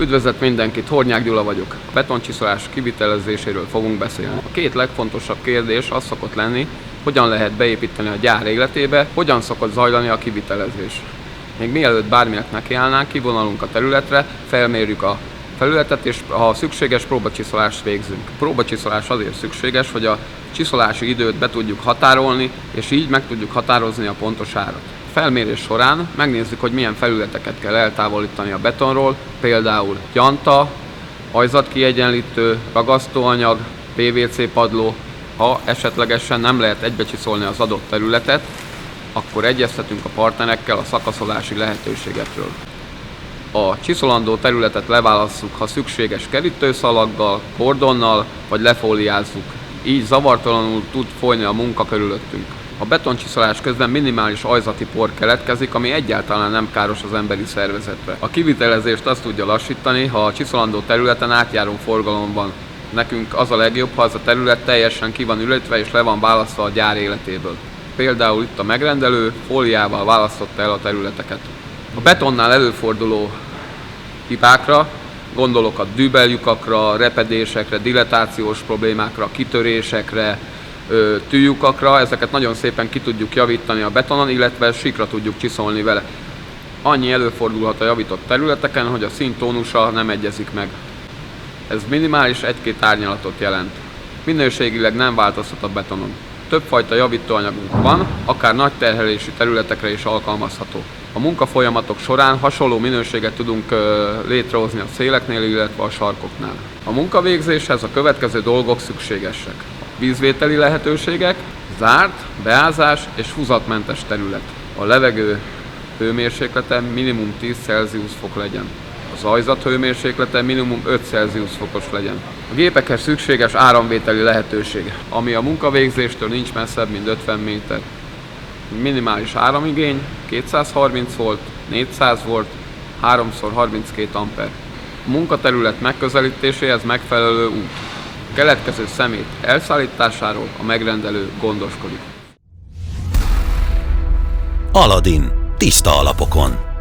Üdvözlet mindenkit, Hornyák Gyula vagyok. A betoncsiszolás kivitelezéséről fogunk beszélni. A két legfontosabb kérdés az szokott lenni, hogyan lehet beépíteni a gyár életébe, hogyan szokott zajlani a kivitelezés. Még mielőtt bárminek nekiállnánk, kivonulunk a területre, felmérjük a felületet, és ha szükséges, próbacsiszolást végzünk. A próbacsiszolás azért szükséges, hogy a csiszolási időt be tudjuk határolni, és így meg tudjuk határozni a pontos árat. Felmérés során megnézzük, hogy milyen felületeket kell eltávolítani a betonról, például gyanta, ajzatkiegyenlítő, ragasztóanyag, PVC padló. Ha esetlegesen nem lehet egybecsiszolni az adott területet, akkor egyeztetünk a partnerekkel a szakaszolási lehetőségekről. A csiszolandó területet leválasszuk, ha szükséges, kerítőszalaggal, kordonnal, vagy lefóliázzuk. Így zavartalanul tud folyni a munka körülöttünk. A betoncsiszolás közben minimális ajzati por keletkezik, ami egyáltalán nem káros az emberi szervezetre. A kivitelezést azt tudja lassítani, ha a csiszolandó területen átjáró forgalom van. Nekünk az a legjobb, ha az a terület teljesen ki van ültetve és le van választva a gyár életéből. Például itt a megrendelő fóliával választotta el a területeket. A betonnál előforduló hibákra, gondolok a dübeljukakra, repedésekre, dilatációs problémákra, kitörésekre, tűjukakra, ezeket nagyon szépen ki tudjuk javítani a betonon, illetve síkra tudjuk csiszolni vele. Annyi előfordulhat a javított területeken, hogy a szín tónusa nem egyezik meg. Ez minimális 1-2 árnyalatot jelent. Minőségileg nem változtat a betonon. Többfajta javítóanyagunk van, akár nagy terhelésű területekre is alkalmazható. A munkafolyamatok során hasonló minőséget tudunk létrehozni a széleknél, illetve a sarkoknál. A munkavégzéshez a következő dolgok szükségesek. Vízvételi lehetőségek, zárt, beázás és húzatmentes terület. A levegő hőmérséklete minimum 10 Celsius fok legyen. Az ajzat hőmérséklete minimum 5 Celsius fokos legyen. A gépekhez szükséges áramvételi lehetőség, ami a munkavégzéstől nincs messzebb, mint 50 méter. Minimális áramigény 230 volt, 400 volt, 3x32 amper. A munkaterület megközelítéséhez megfelelő út. A keletkező szemét elszállításáról a megrendelő gondoskodik. Aladin. Tiszta alapokon.